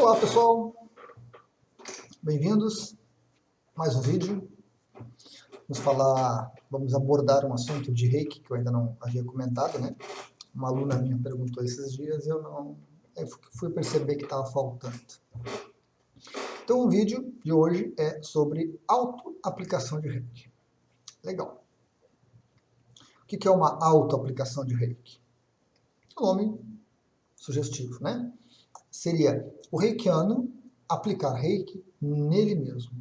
Olá pessoal, bem-vindos a mais um vídeo. Vamos abordar um assunto de reiki que eu ainda não havia comentado, né? Uma aluna minha perguntou esses dias e eu fui perceber que estava faltando. Então o vídeo de hoje é sobre auto-aplicação de reiki. Legal. O que é uma auto-aplicação de reiki? Um nome sugestivo, né? Seria o reikiano aplicar reiki nele mesmo,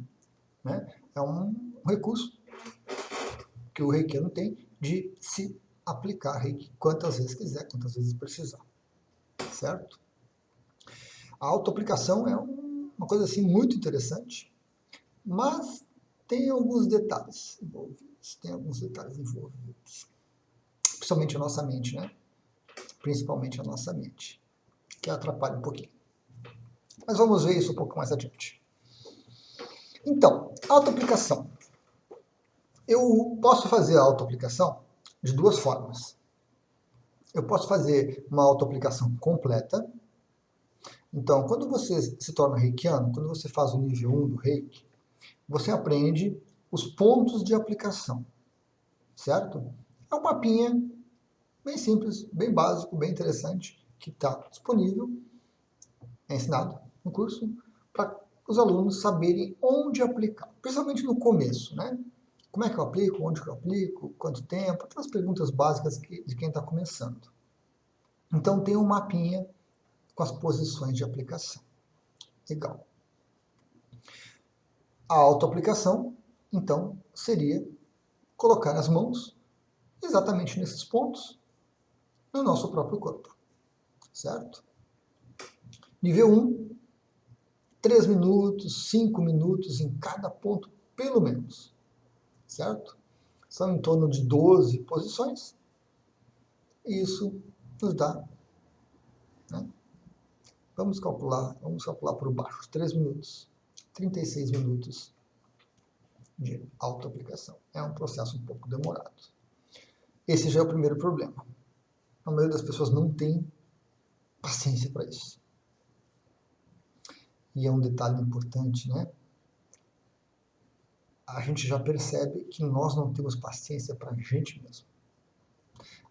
né? É um recurso que o reikiano tem de se aplicar reiki quantas vezes quiser, quantas vezes precisar, certo? A autoaplicação é uma coisa assim muito interessante, mas tem alguns detalhes envolvidos, principalmente a nossa mente, né? Principalmente a nossa mente, que atrapalha um pouquinho. Mas vamos ver isso um pouco mais adiante. Então, autoaplicação. Eu posso fazer a autoaplicação de duas formas. Eu posso fazer uma autoaplicação completa. Então, quando você se torna reikiano, quando você faz o nível 1 do reiki, você aprende os pontos de aplicação, certo? É um mapinha bem simples, bem básico, bem interessante, que está disponível, é ensinado no curso, para os alunos saberem onde aplicar, principalmente no começo, né? Como é que eu aplico, onde que eu aplico, quanto tempo, aquelas perguntas básicas de quem está começando. Então tem um mapinha com as posições de aplicação. Legal. A autoaplicação, então, seria colocar as mãos exatamente nesses pontos no nosso próprio corpo, certo? Nível 1, 3 minutos, 5 minutos em cada ponto, pelo menos, certo? São em torno de 12 posições, e isso nos dá, né? Vamos calcular por baixo, 3 minutos, 36 minutos de autoaplicação. É um processo um pouco demorado. Esse já é o primeiro problema. A maioria das pessoas não tem paciência para isso. E é um detalhe importante, né? A gente já percebe que nós não temos paciência para a gente mesmo.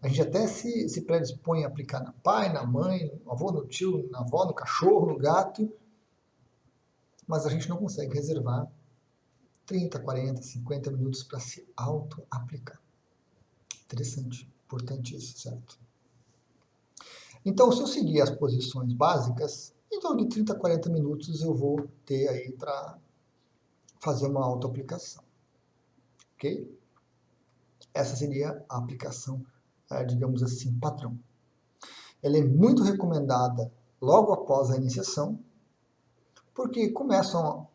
A gente até se predispõe a aplicar na pai, na mãe, no avô, no tio, na avó, no cachorro, no gato, mas a gente não consegue reservar 30, 40, 50 minutos para se auto-aplicar. Interessante, importante isso, certo? Então, se eu seguir as posições básicas, em torno de 30, 40 minutos eu vou ter aí para fazer uma auto-aplicação. Ok? Essa seria a aplicação, digamos assim, padrão. Ela é muito recomendada logo após a iniciação, porque começam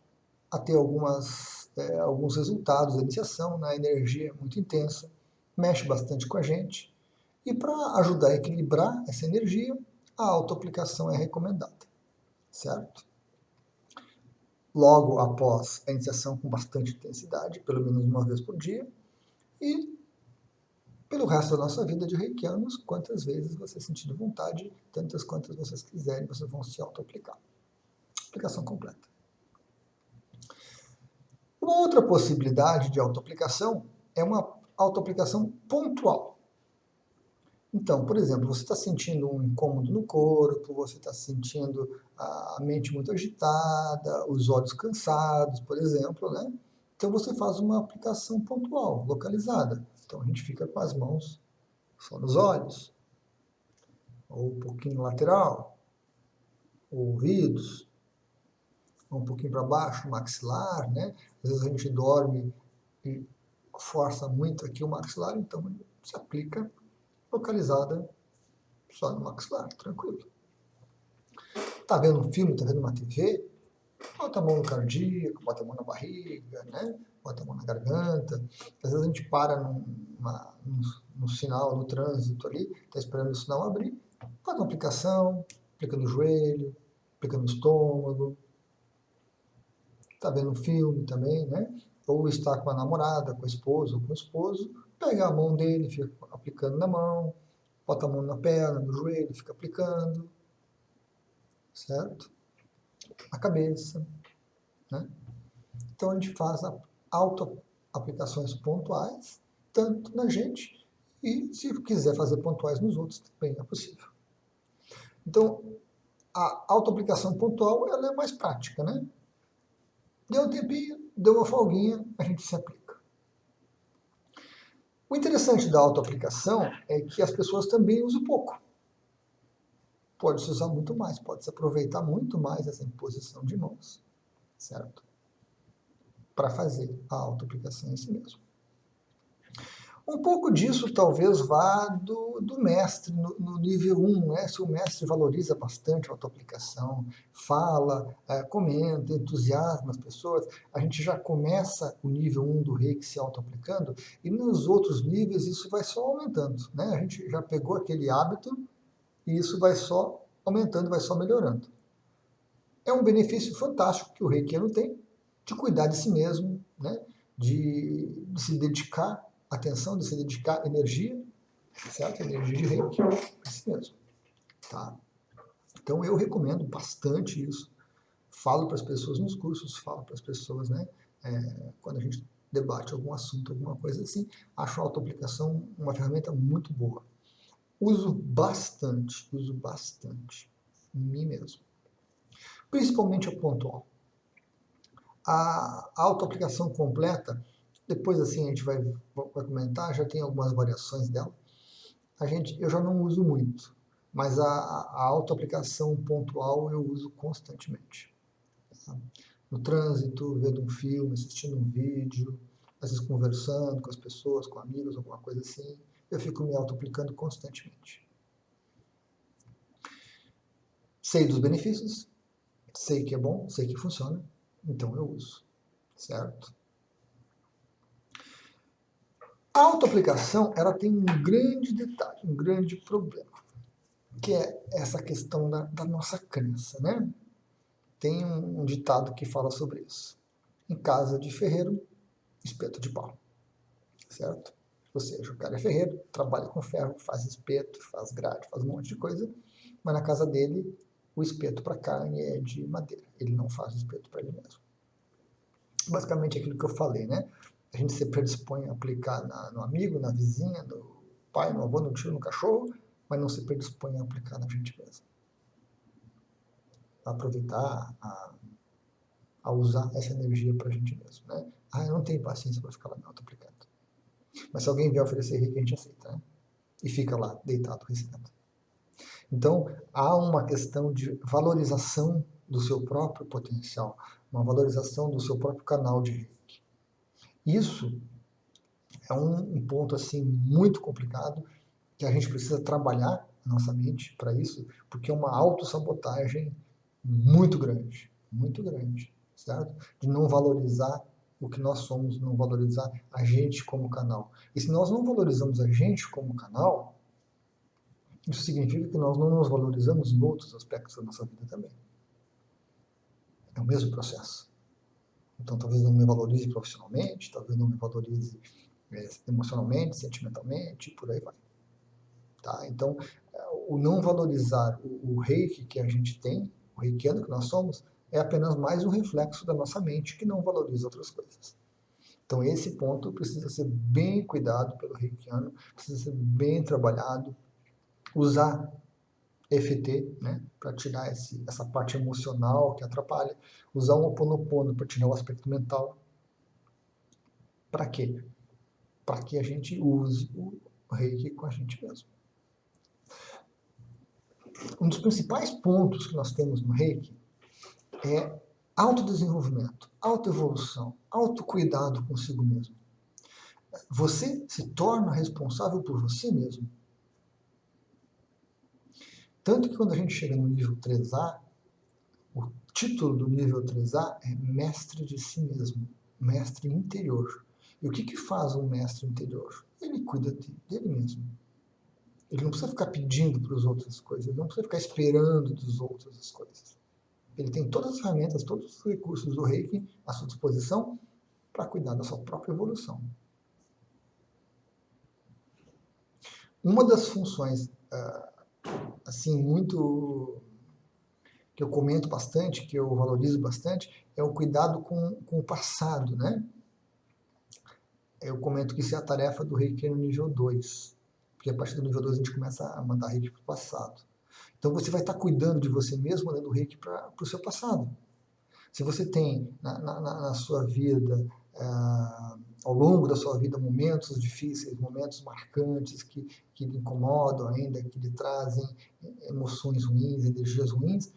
a ter alguns resultados da iniciação, né? A energia é muito intensa, mexe bastante com a gente, e para ajudar a equilibrar essa energia, a autoaplicação é recomendada, certo? Logo após a iniciação com bastante intensidade, pelo menos uma vez por dia, e pelo resto da nossa vida de reikianos, quantas vezes você sentir vontade, tantas quantas vocês quiserem, vocês vão se auto-aplicar. Aplicação completa. Uma outra possibilidade de auto-aplicação é uma auto-aplicação pontual. Então, por exemplo, você está sentindo um incômodo no corpo, você está sentindo a mente muito agitada, os olhos cansados, por exemplo, né? Então você faz uma aplicação pontual, localizada. Então a gente fica com as mãos só nos olhos, ou um pouquinho lateral, ouvidos, ou um pouquinho para baixo, maxilar, né? Às vezes a gente dorme e força muito aqui o maxilar, então se aplica localizada só no maxilar, tranquilo. Tá vendo um filme, tá vendo uma TV? Bota a mão no cardíaco, bota a mão na barriga, né? Bota a mão na garganta. Às vezes a gente para no sinal, no trânsito ali, tá esperando o sinal abrir, faz uma aplicação, aplica no joelho, aplica no estômago. Tá vendo um filme também, né? Ou está com a namorada, com a esposa ou com o esposo, pega a mão dele, fica aplicando na mão, bota a mão na perna, no joelho, fica aplicando, certo? a cabeça, né? Então a gente faz auto-aplicações pontuais, tanto na gente, e se quiser fazer pontuais nos outros, também é possível. Então, a auto-aplicação pontual, ela é mais prática, né? Deu um tempinho, deu uma folguinha, a gente se aplica. O interessante da auto-aplicação é que as pessoas também usam pouco. Pode-se usar muito mais, pode-se aproveitar muito mais essa imposição de mãos, certo? Para fazer a auto-aplicação em si mesmo. Um pouco disso talvez vá do mestre no nível 1, né? Se o mestre valoriza bastante a autoaplicação, fala, comenta, entusiasma as pessoas, a gente já começa o nível 1 do Reiki se autoaplicando, e nos outros níveis isso vai só aumentando, né? A gente já pegou aquele hábito e isso vai só aumentando, vai só melhorando. É um benefício fantástico que o reikiano tem de cuidar de si mesmo, né? de se dedicar atenção, de se dedicar energia, certo? Energia de reiki, é isso mesmo, tá? Então eu recomendo bastante isso. Falo para as pessoas nos cursos, falo para as pessoas, né? Quando a gente debate algum assunto, alguma coisa assim, acho a autoaplicação uma ferramenta muito boa. Uso bastante em mim mesmo. Principalmente a pontual. A autoaplicação completa, depois assim a gente vai comentar, já tem algumas variações dela. Eu já não uso muito, mas a autoaplicação pontual eu uso constantemente. Tá? No trânsito, vendo um filme, assistindo um vídeo, às vezes conversando com as pessoas, com amigos, alguma coisa assim, eu fico me autoaplicando constantemente. Sei dos benefícios, sei que é bom, sei que funciona, então eu uso, certo? A autoaplicação, ela tem um grande detalhe, um grande problema, que é essa questão da nossa crença, né? Tem um ditado que fala sobre isso. Em casa de ferreiro, espeto de pau, certo? Ou seja, o cara é ferreiro, trabalha com ferro, faz espeto, faz grade, faz um monte de coisa, mas na casa dele, o espeto para carne é de madeira. Ele não faz o espeto para ele mesmo. Basicamente aquilo que eu falei, né? A gente se predispõe a aplicar no amigo, na vizinha, no pai, no avô, no tio, no cachorro, mas não se predispõe a aplicar na gente mesmo. A aproveitar, a usar essa energia para a gente mesmo, né? Eu não tenho paciência para ficar lá me auto-aplicando. Mas se alguém vier oferecer reiki, a gente aceita, né? E fica lá, deitado, recebendo. Então, há uma questão de valorização do seu próprio potencial, uma valorização do seu próprio canal de reiki. Isso é um ponto assim muito complicado que a gente precisa trabalhar a nossa mente para isso, porque é uma autossabotagem muito grande, certo? De não valorizar o que nós somos, não valorizar a gente como canal. E se nós não valorizamos a gente como canal, isso significa que nós não nos valorizamos em outros aspectos da nossa vida também. É o mesmo processo. Então, talvez não me valorize profissionalmente, talvez não me valorize emocionalmente, sentimentalmente, por aí vai. Tá? Então, o não valorizar o reiki que a gente tem, o reikiano que nós somos, é apenas mais um reflexo da nossa mente que não valoriza outras coisas. Então, esse ponto precisa ser bem cuidado pelo reikiano, precisa ser bem trabalhado, usar EFT, né, para tirar essa parte emocional que atrapalha, usar um Ho'oponopono para tirar o aspecto mental. Para quê? Para que a gente use o reiki com a gente mesmo. Um dos principais pontos que nós temos no reiki é autodesenvolvimento, autoevolução, autocuidado consigo mesmo. Você se torna responsável por você mesmo. Tanto que quando a gente chega no nível 3A, o título do nível 3A é mestre de si mesmo, mestre interior. E o que faz um mestre interior? Ele cuida dele mesmo. Ele não precisa ficar pedindo para os outros as coisas, ele não precisa ficar esperando dos outros as coisas. Ele tem todas as ferramentas, todos os recursos do Reiki à sua disposição para cuidar da sua própria evolução. Uma das funções, assim, muito que eu comento bastante, que eu valorizo bastante, é o cuidado com o passado, né? Eu comento que isso é a tarefa do Reiki no nível 2, porque a partir do nível 2 a gente começa a mandar Reiki para o passado. Então você vai estar cuidando de você mesmo, mandando Reiki para o seu passado. Se você tem na sua vida, ao longo da sua vida, momentos difíceis, momentos marcantes que lhe incomodam ainda, que lhe trazem emoções ruins, energias ruins,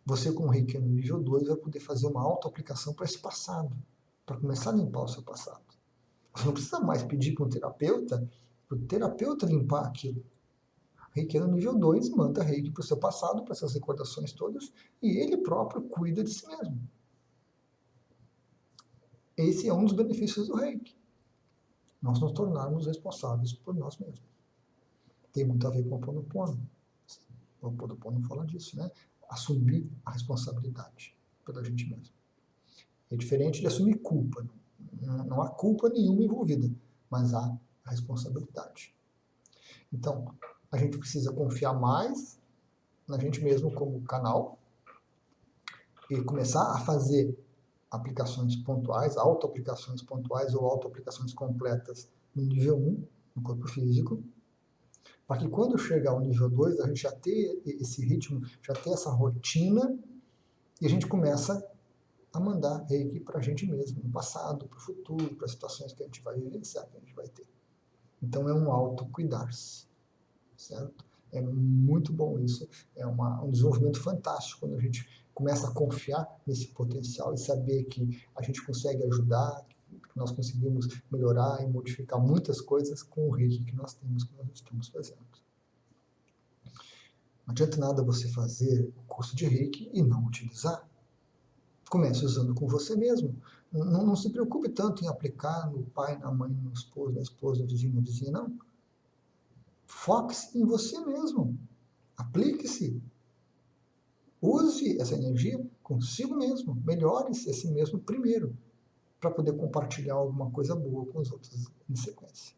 você com o Reiki no nível 2 vai poder fazer uma auto-aplicação para esse passado, para começar a limpar o seu passado. Você não precisa mais pedir para o terapeuta limpar aquilo. Reiki no nível 2 manda Reiki para o seu passado, para essas recordações todas, e ele próprio cuida de si mesmo. Esse é um dos benefícios do Reiki. Nós nos tornarmos responsáveis por nós mesmos. Tem muito a ver com o Ho'oponopono. O Ho'oponopono fala disso, né? Assumir a responsabilidade pela gente mesmo. É diferente de assumir culpa. Não há culpa nenhuma envolvida, mas há a responsabilidade. Então, a gente precisa confiar mais na gente mesmo como canal e começar a fazer aplicações pontuais, auto-aplicações pontuais ou auto-aplicações completas no nível 1, no corpo físico, para que quando chegar ao nível 2, a gente já ter esse ritmo, já ter essa rotina, e a gente começa a mandar Reiki para a gente mesmo, no passado, para o futuro, para as situações que a gente vai vivenciar, que a gente vai ter. Então é um autocuidar-se, certo? É muito bom isso, é um desenvolvimento fantástico quando a gente começa a confiar nesse potencial e saber que a gente consegue ajudar, que nós conseguimos melhorar e modificar muitas coisas com o Reiki que nós temos, que nós estamos fazendo. Não adianta nada você fazer o curso de Reiki e não utilizar. Comece usando com você mesmo. Não se preocupe tanto em aplicar no pai, na mãe, no esposo, na esposa, no vizinho, na vizinha, não. Foque-se em você mesmo. Aplique-se. Use essa energia consigo mesmo. Melhore-se a si mesmo primeiro, para poder compartilhar alguma coisa boa com os outros em sequência.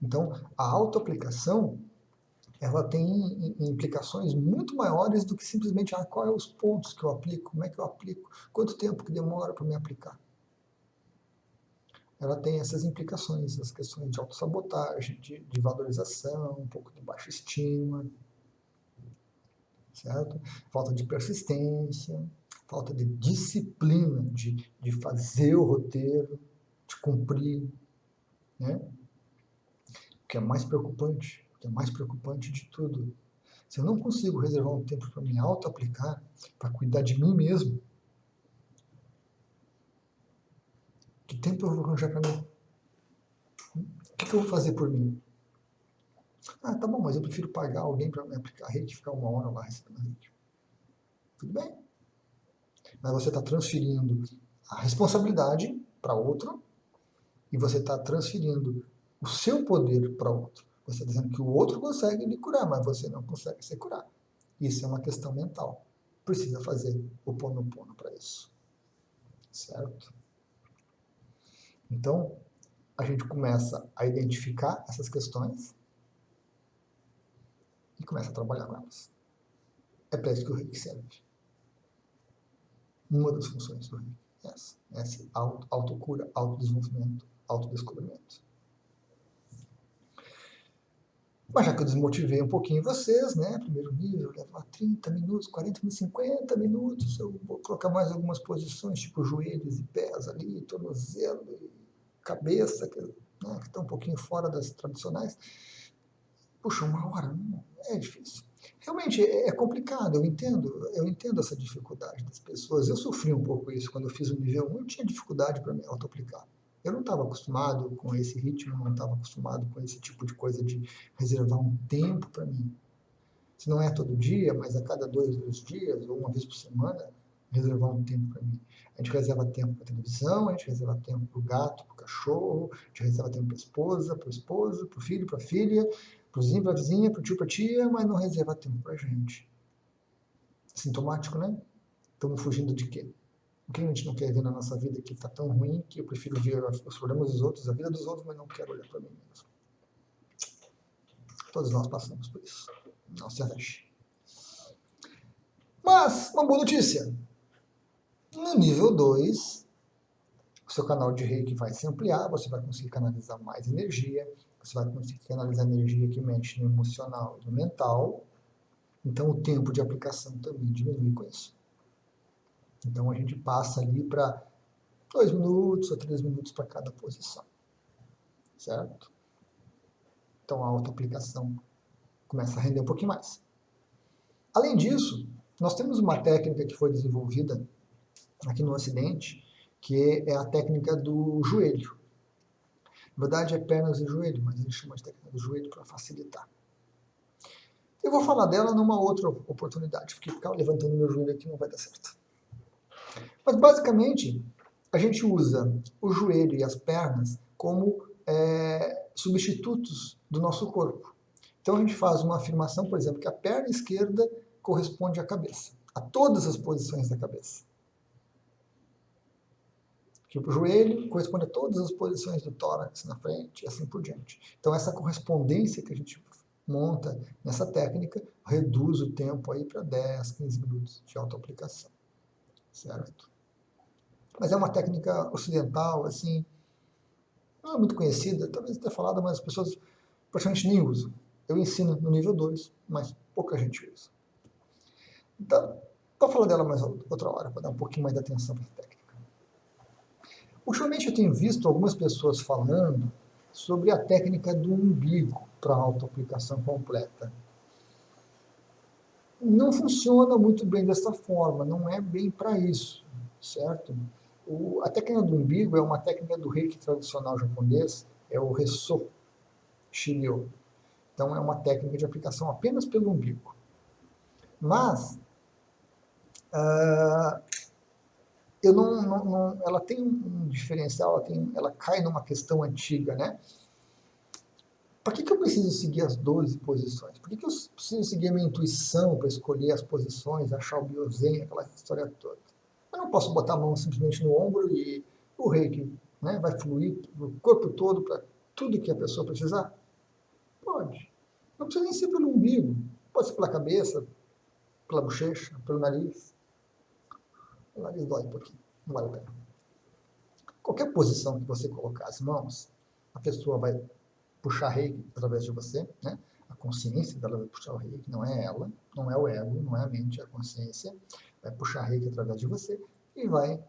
Então, a autoaplicação, ela tem implicações muito maiores do que simplesmente qual é os pontos que eu aplico, como é que eu aplico, quanto tempo que demora para me aplicar. Ela tem essas implicações, as questões de autossabotagem, de valorização, um pouco de baixa estima, certo? Falta de persistência, falta de disciplina, de fazer o roteiro, de cumprir, né? O que é mais preocupante, de tudo. Se eu não consigo reservar um tempo para me auto-aplicar, para cuidar de mim mesmo, que tempo eu vou arranjar para mim? O que eu vou fazer por mim? Ah, tá bom, mas eu prefiro pagar alguém para me aplicar Reiki e ficar 1 hora lá recebendo Reiki. Tudo bem. Mas você está transferindo a responsabilidade para outro e você está transferindo o seu poder para outro. Você está dizendo que o outro consegue lhe curar, mas você não consegue se curar. Isso é uma questão mental. Precisa fazer o Ho'oponopono para isso. Certo? Então, a gente começa a identificar essas questões e começa a trabalhar com elas. É para isso que o Reiki serve. Uma das funções do Reiki é essa autocura, autodesenvolvimento, autodescobrimento. Mas já que eu desmotivei um pouquinho vocês, né? Primeiro nível, leva 30 minutos, 40 minutos, 50 minutos. Eu vou colocar mais algumas posições, tipo joelhos e pés ali, tornozelo e cabeça, que estão um pouquinho fora das tradicionais. Puxa, 1 hora, é difícil. Realmente é complicado, eu entendo essa dificuldade das pessoas. Eu sofri um pouco isso quando eu fiz o nível 1, eu tinha dificuldade para me auto-aplicar. Eu não estava acostumado com esse ritmo, não estava acostumado com esse tipo de coisa de reservar um tempo para mim. Se não é todo dia, mas a cada 2 dias, ou uma vez por semana, reservar um tempo para mim. A gente reserva tempo para televisão, a gente reserva tempo para o gato, para o cachorro, a gente reserva tempo para a esposa, para o esposo, para o filho, para a filha, para o vizinho, para a vizinha, para o tio, para a tia, mas não reserva tempo para a gente. Sintomático, né? Estamos fugindo de quê? O que a gente não quer ver na nossa vida que está tão ruim que eu prefiro ver os problemas dos outros, a vida dos outros, mas não quero olhar para mim mesmo. Todos nós passamos por isso. Não se arreche. Mas, uma boa notícia, no nível 2, o seu canal de reiki vai se ampliar, você vai conseguir canalizar mais energia, você vai conseguir canalizar energia que mexe no emocional e no mental, então o tempo de aplicação também diminui com isso. Então a gente passa ali para 2 minutos ou 3 minutos para cada posição, certo? Então a autoaplicação começa a render um pouquinho mais. Além disso, nós temos uma técnica que foi desenvolvida aqui no Ocidente, que é a técnica do joelho. Na verdade é pernas e joelho, mas a gente chama de técnica do joelho para facilitar. Eu vou falar dela numa outra oportunidade, porque ficar levantando meu joelho aqui não vai dar certo. Mas basicamente, a gente usa o joelho e as pernas como substitutos do nosso corpo. Então a gente faz uma afirmação, por exemplo, que a perna esquerda corresponde à cabeça, a todas as posições da cabeça. Que o joelho corresponde a todas as posições do tórax na frente e assim por diante. Então essa correspondência que a gente monta nessa técnica reduz o tempo aí para 10, 15 minutos de autoaplicação, certo? Mas é uma técnica ocidental, assim, não é muito conhecida, talvez tenha falado, mas as pessoas praticamente nem usam. Eu ensino no nível 2, mas pouca gente usa. Então, vou falar dela mais outra hora, para dar um pouquinho mais de atenção para a técnica. Ultimamente eu tenho visto algumas pessoas falando sobre a técnica do umbigo para autoaplicação completa. Não funciona muito bem dessa forma, não é bem para isso, certo? A técnica do umbigo é uma técnica do reiki tradicional japonês, é o Resso Shiryo. Então é uma técnica de aplicação apenas pelo umbigo. Mas ela tem um diferencial, ela cai numa questão antiga, né? Por que eu preciso seguir as 12 posições? Por que eu preciso seguir a minha intuição para escolher as posições, achar o biozen, aquela história toda? Eu não posso botar a mão simplesmente no ombro e o reiki, né, vai fluir o corpo todo para tudo que a pessoa precisar? Pode. Não precisa nem ser pelo umbigo. Pode ser pela cabeça, pela bochecha, pelo nariz. O nariz dói um pouquinho, não vale a pena. Qualquer posição que você colocar as mãos, a pessoa vai puxar reiki através de você, né? A consciência dela vai puxar o reiki, não é ela, não é o ego, não é a mente, é a consciência. Vai puxar reiki através de você e vai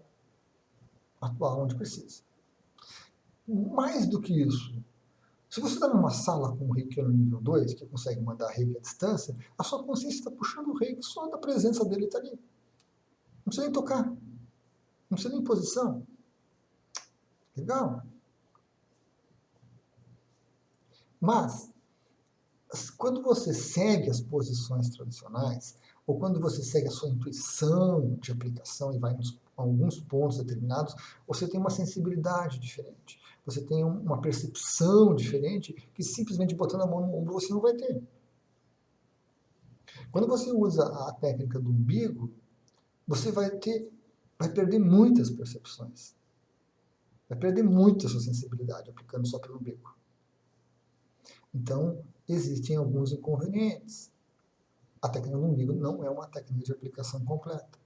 atuar onde precisa. Mais do que isso, se você está numa sala com reiki no nível 2, que consegue mandar reiki à distância, a sua consciência está puxando o reiki só da presença dele está ali. Não precisa nem tocar, não precisa nem posição. Legal? Mas, quando você segue as posições tradicionais, ou quando você segue a sua intuição de aplicação e vai em alguns pontos determinados, você tem uma sensibilidade diferente. Você tem uma percepção diferente que simplesmente botando a mão no ombro você não vai ter. Quando você usa a técnica do umbigo, você vai perder muitas percepções. Vai perder muito a sua sensibilidade aplicando só pelo umbigo. Então, existem alguns inconvenientes. A técnica do umbigo não é uma técnica de aplicação completa,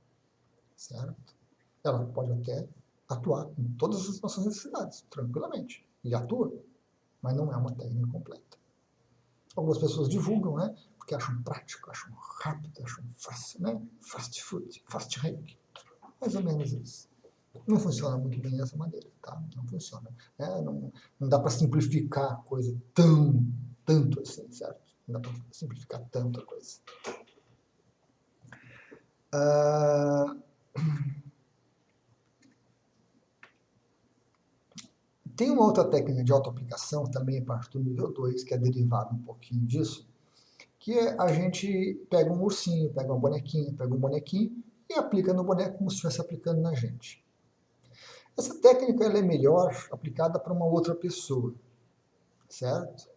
certo? Ela pode até atuar em todas as nossas necessidades, tranquilamente, e atua, mas não é uma técnica completa. Algumas pessoas divulgam, né? Porque acham prático, acham rápido, acham fácil, né? Fast food, fast reiki. Mais ou menos isso. Não funciona muito bem dessa maneira, tá? Não funciona. Não dá para simplificar a coisa tanto assim, certo? Não dá para simplificar tanto a coisa. Tem uma outra técnica de autoaplicação, também a partir do nível 2, que é derivada um pouquinho disso, que é a gente pega um ursinho, pega uma bonequinha, pega um bonequinho e aplica no boneco como se estivesse aplicando na gente. Essa técnica ela é melhor aplicada para uma outra pessoa, certo?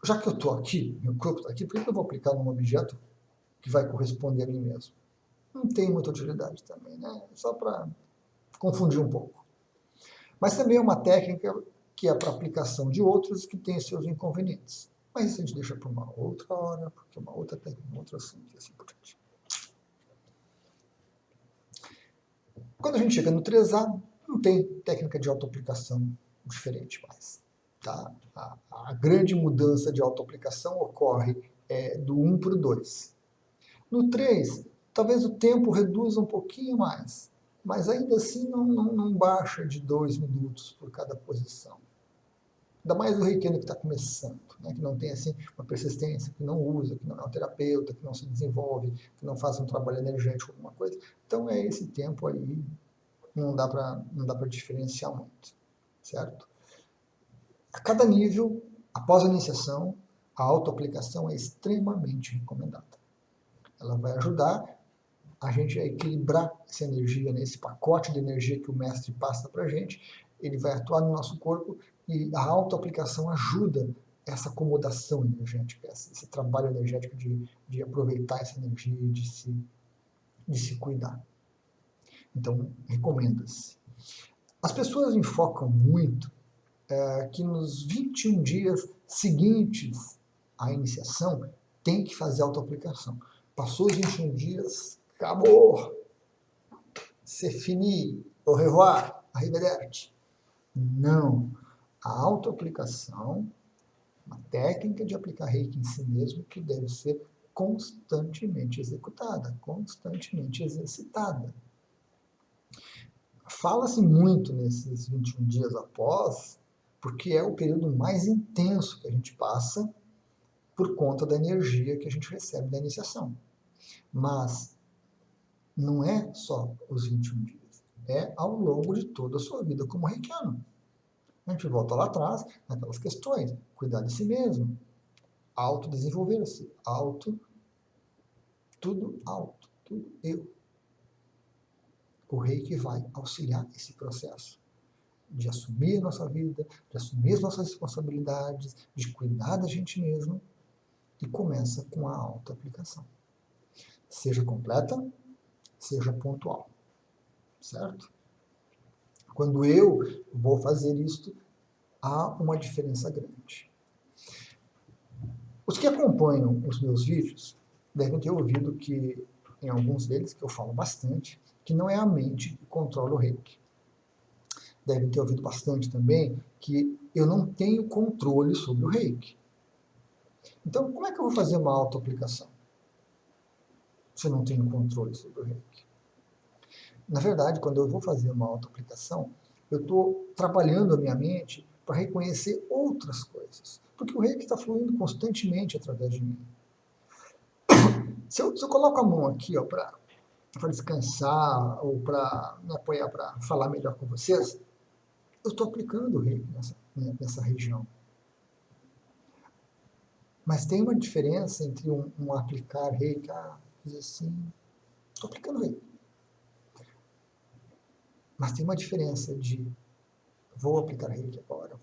Já que eu estou aqui, meu corpo está aqui, por que eu vou aplicar num objeto que vai corresponder a mim mesmo? Não tem muita utilidade também, né? Só para confundir um pouco. Mas também é uma técnica que é para aplicação de outros que tem seus inconvenientes. Mas isso a gente deixa para uma outra hora, porque é uma outra técnica, um outro assunto e assim por diante. Quando a gente chega no 3A, não tem técnica de autoaplicação diferente mais. Tá? A grande mudança de autoaplicação ocorre do 1 para o 2. No 3, talvez o tempo reduza um pouquinho mais, mas ainda assim não baixa de 2 minutos por cada posição. Ainda mais o reikiano que está começando, né, que não tem assim uma persistência, que não usa, que não é um terapeuta, que não se desenvolve, que não faz um trabalho energético, alguma coisa. Então é esse tempo aí, não dá para diferenciar muito, certo? A cada nível, após a iniciação, a autoaplicação é extremamente recomendada. Ela vai ajudar a gente a equilibrar essa energia, né, esse pacote de energia que o mestre passa para a gente, ele vai atuar no nosso corpo e a autoaplicação ajuda essa acomodação energética, esse trabalho energético de aproveitar essa energia e de se cuidar. Então, recomenda-se. As pessoas enfocam muito que nos 21 dias seguintes à iniciação tem que fazer autoaplicação. Passou os 21 dias, acabou! C'est fini, au revoir, arrivederci. Não. A autoaplicação, uma técnica de aplicar reiki em si mesmo que deve ser constantemente executada, constantemente exercitada. Fala-se muito nesses 21 dias após, porque é o período mais intenso que a gente passa por conta da energia que a gente recebe da iniciação. Mas não é só os 21 dias, é ao longo de toda a sua vida como reikiano. A gente volta lá atrás, naquelas questões, cuidar de si mesmo, autodesenvolver-se, tudo eu. O reiki vai auxiliar esse processo de assumir a nossa vida, de assumir as nossas responsabilidades, de cuidar da gente mesmo, e começa com a autoaplicação. Seja completa, seja pontual, certo? Quando eu vou fazer isto, há uma diferença grande. Os que acompanham os meus vídeos devem ter ouvido que, em alguns deles, que eu falo bastante, que não é a mente que controla o reiki. Devem ter ouvido bastante também que eu não tenho controle sobre o reiki. Então, como é que eu vou fazer uma autoaplicação se eu não tenho controle sobre o reiki? Na verdade, quando eu vou fazer uma autoaplicação, eu estou trabalhando a minha mente para reconhecer outras coisas. Porque o reiki está fluindo constantemente através de mim. Se eu coloco a mão aqui para descansar ou para me apoiar para falar melhor com vocês, eu estou aplicando o reiki nessa região. Mas tem uma diferença entre um aplicar reiki, dizer assim, estou aplicando reiki. Mas tem uma diferença de vou aplicar reiki agora,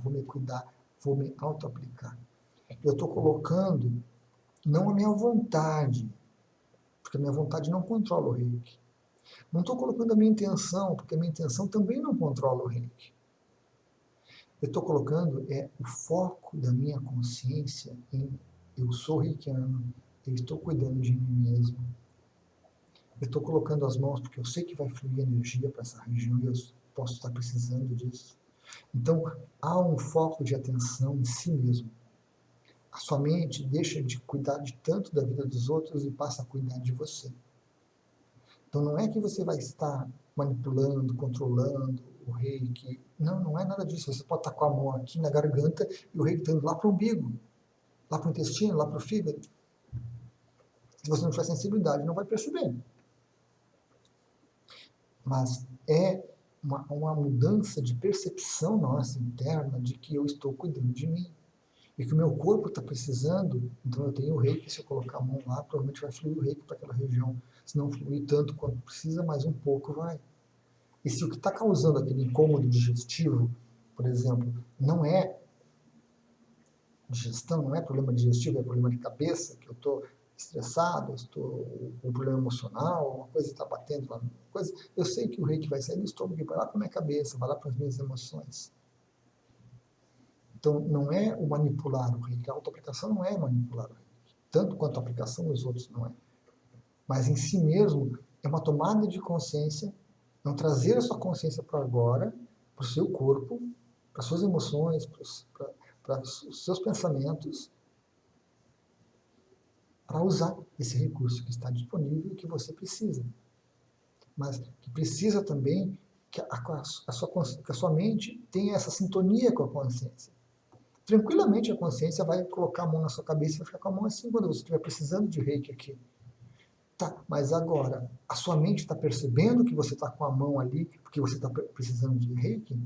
vou me cuidar, vou me auto-aplicar. Eu estou colocando não a minha vontade, porque a minha vontade não controla o reiki. Não estou colocando a minha intenção, porque a minha intenção também não controla o reiki. Eu estou colocando o foco da minha consciência em eu sou reikiano, eu estou cuidando de mim mesmo. Eu estou colocando as mãos porque eu sei que vai fluir energia para essa região e eu posso estar precisando disso. Então, há um foco de atenção em si mesmo. A sua mente deixa de cuidar de tanto da vida dos outros e passa a cuidar de você. Então, não é que você vai estar manipulando, controlando o reiki. Não é nada disso. Você pode estar com a mão aqui na garganta e o reiki está indo lá para o umbigo, lá para o intestino, lá para o fígado. Se você não tiver sensibilidade, não vai perceber. Mas é uma mudança de percepção nossa interna de que eu estou cuidando de mim. E que o meu corpo está precisando, então eu tenho o reiki, se eu colocar a mão lá, provavelmente vai fluir o reiki para aquela região. Se não fluir tanto quanto precisa, mais um pouco vai. E se o que está causando aquele incômodo digestivo, por exemplo, não é digestão, não é problema digestivo, é problema de cabeça, que eu estou estressado, estou com um problema emocional, uma coisa está batendo lá, coisa, eu sei que o reiki vai sair do estômago e vai lá para a minha cabeça, vai lá para as minhas emoções. Então, não é o manipular o reiki, a autoaplicação não é manipular o reiki, tanto quanto a aplicação nos outros não é. Mas em si mesmo é uma tomada de consciência Então, trazer a sua consciência para agora, para o seu corpo, para as suas emoções, para os seus pensamentos, para usar esse recurso que está disponível e que você precisa. Mas que precisa também que a sua mente tenha essa sintonia com a consciência. Tranquilamente a consciência vai colocar a mão na sua cabeça e vai ficar com a mão assim quando você estiver precisando de reiki aqui. Tá, mas agora, a sua mente está percebendo que você está com a mão ali porque você está precisando de reiki?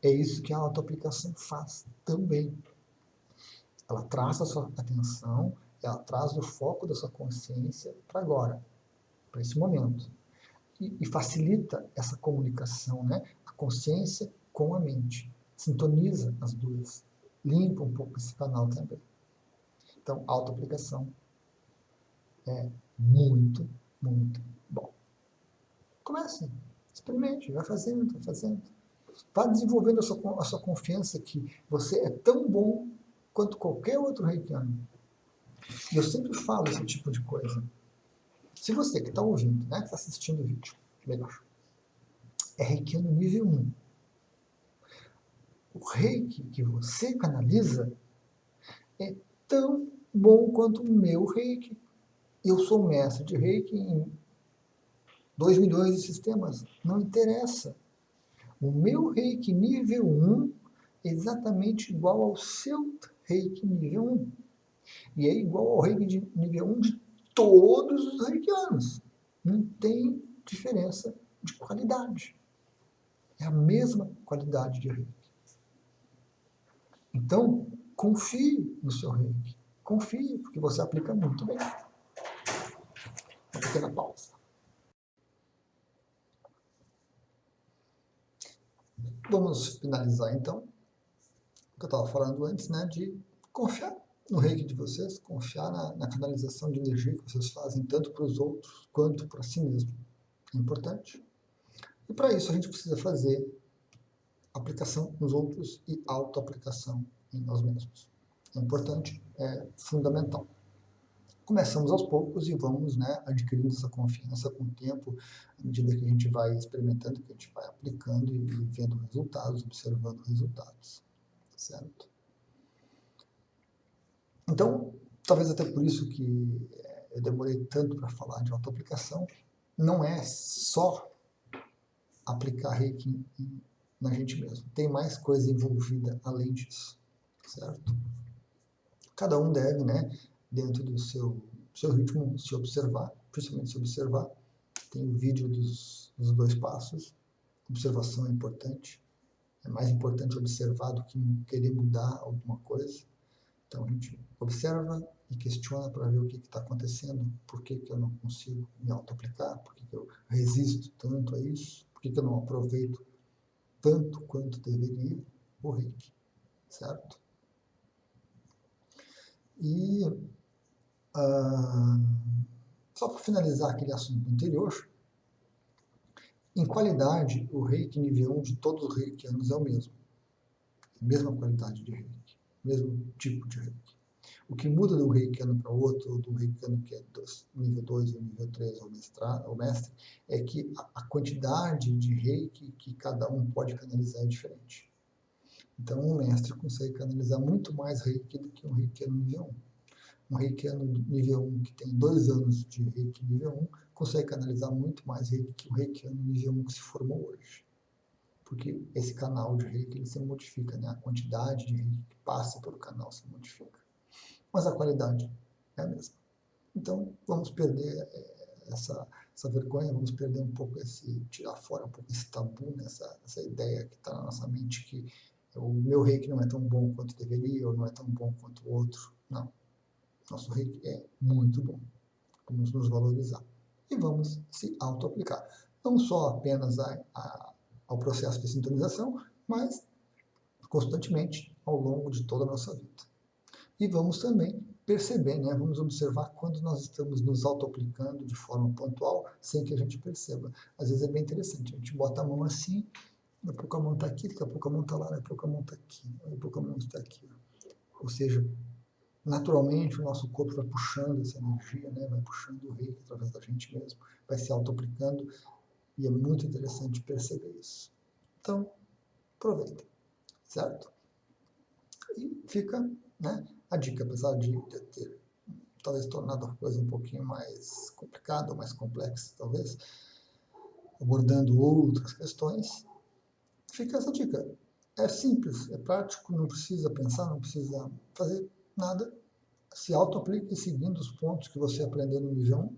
É isso que a autoaplicação faz também. Ela traz a sua atenção, ela traz o foco da sua consciência para agora, para esse momento. E facilita essa comunicação, né? A consciência com a mente. Sintoniza as duas. Limpa um pouco esse canal também. Então, autoaplicação é muito, muito bom. Comece, experimente, vai fazendo, vai fazendo. Vá desenvolvendo a sua confiança que você é tão bom quanto qualquer outro reikiano. E eu sempre falo esse tipo de coisa. Se você que está ouvindo, né, que está assistindo o vídeo, melhor, é reikiano nível 1. O reiki que você canaliza é tão bom quanto o meu reiki. Eu sou mestre de reiki em 2 milhões de sistemas. Não interessa. O meu reiki nível 1 é exatamente igual ao seu reiki nível 1. E é igual ao reiki de nível 1 de todos os reikianos. Não tem diferença de qualidade. É a mesma qualidade de reiki. Então, confie no seu reiki. Confie, porque você aplica muito bem. Uma pequena pausa. Vamos finalizar, então, o que eu estava falando antes, né, de confiar no reiki de vocês, confiar na canalização de energia que vocês fazem, tanto para os outros quanto para si mesmo. É importante. E para isso a gente precisa fazer aplicação nos outros e autoaplicação em nós mesmos. É importante, é fundamental. Começamos aos poucos e vamos, né, adquirindo essa confiança com o tempo, à medida que a gente vai experimentando, que a gente vai aplicando e vendo resultados, observando resultados, certo? Então, talvez até por isso que eu demorei tanto para falar de autoaplicação, não é só aplicar reiki na gente mesmo, tem mais coisa envolvida além disso, certo? Cada um deve, né, dentro do seu ritmo, se observar, principalmente se observar. Tem o vídeo dos 2 passos. Observação é importante. É mais importante observar do que querer mudar alguma coisa. Então a gente observa e questiona para ver o que está acontecendo, por que eu não consigo me auto-aplicar, por que eu resisto tanto a isso, por que eu não aproveito tanto quanto deveria o reiki, certo? E só para finalizar aquele assunto anterior, em qualidade, o reiki nível 1 de todos os reikianos é o mesmo. Mesma qualidade de reiki, mesmo tipo de reiki. O que muda de um reikiano para outro, ou do reikiano que é nível 2 ou nível 3 ou mestre, é que a quantidade de reiki que cada um pode canalizar é diferente. Então, um mestre consegue canalizar muito mais reiki do que um reikiano nível 1. Um reikiano nível 1 que tem 2 anos de reiki nível 1 consegue canalizar muito mais reiki que o reikiano nível 1 que se formou hoje. Porque esse canal de reiki ele se modifica, né? A quantidade de reiki que passa pelo canal se modifica. Mas a qualidade é a mesma. Então, vamos perder essa vergonha, vamos perder um pouco tirar fora um pouco esse tabu, né? essa ideia que está na nossa mente que o meu reiki não é tão bom quanto deveria, ou não é tão bom quanto o outro. Não. Nosso reiki é muito bom. Vamos nos valorizar. E vamos se auto-aplicar. Não só apenas ao processo de sintonização, mas constantemente ao longo de toda a nossa vida. E vamos também perceber, né? Vamos observar quando nós estamos nos auto-aplicando de forma pontual, sem que a gente perceba. Às vezes é bem interessante, a gente bota a mão assim, daqui a pouco a mão está aqui, daqui a pouco a mão está lá, daqui a pouco a mão está aqui, daqui a pouco a mão está aqui. Ou seja, naturalmente o nosso corpo vai puxando essa energia, né? Vai puxando o reiki através da gente mesmo, vai se auto-aplicando, e é muito interessante perceber isso. Então, aproveita, certo? E fica, né, a dica, apesar de ter talvez tornado a coisa um pouquinho mais complicada, ou mais complexa, talvez, abordando outras questões, fica essa dica. É simples, é prático, não precisa pensar, não precisa fazer nada. Se auto-aplique seguindo os pontos que você aprendeu no nível 1,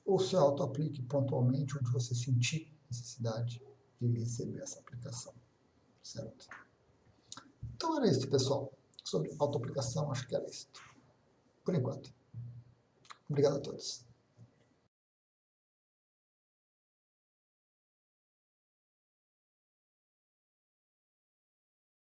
ou se auto-aplique pontualmente onde você sentir necessidade de receber essa aplicação, certo? Então era isso, pessoal. Sobre auto-aplicação, acho que era isso. Por enquanto. Obrigado a todos.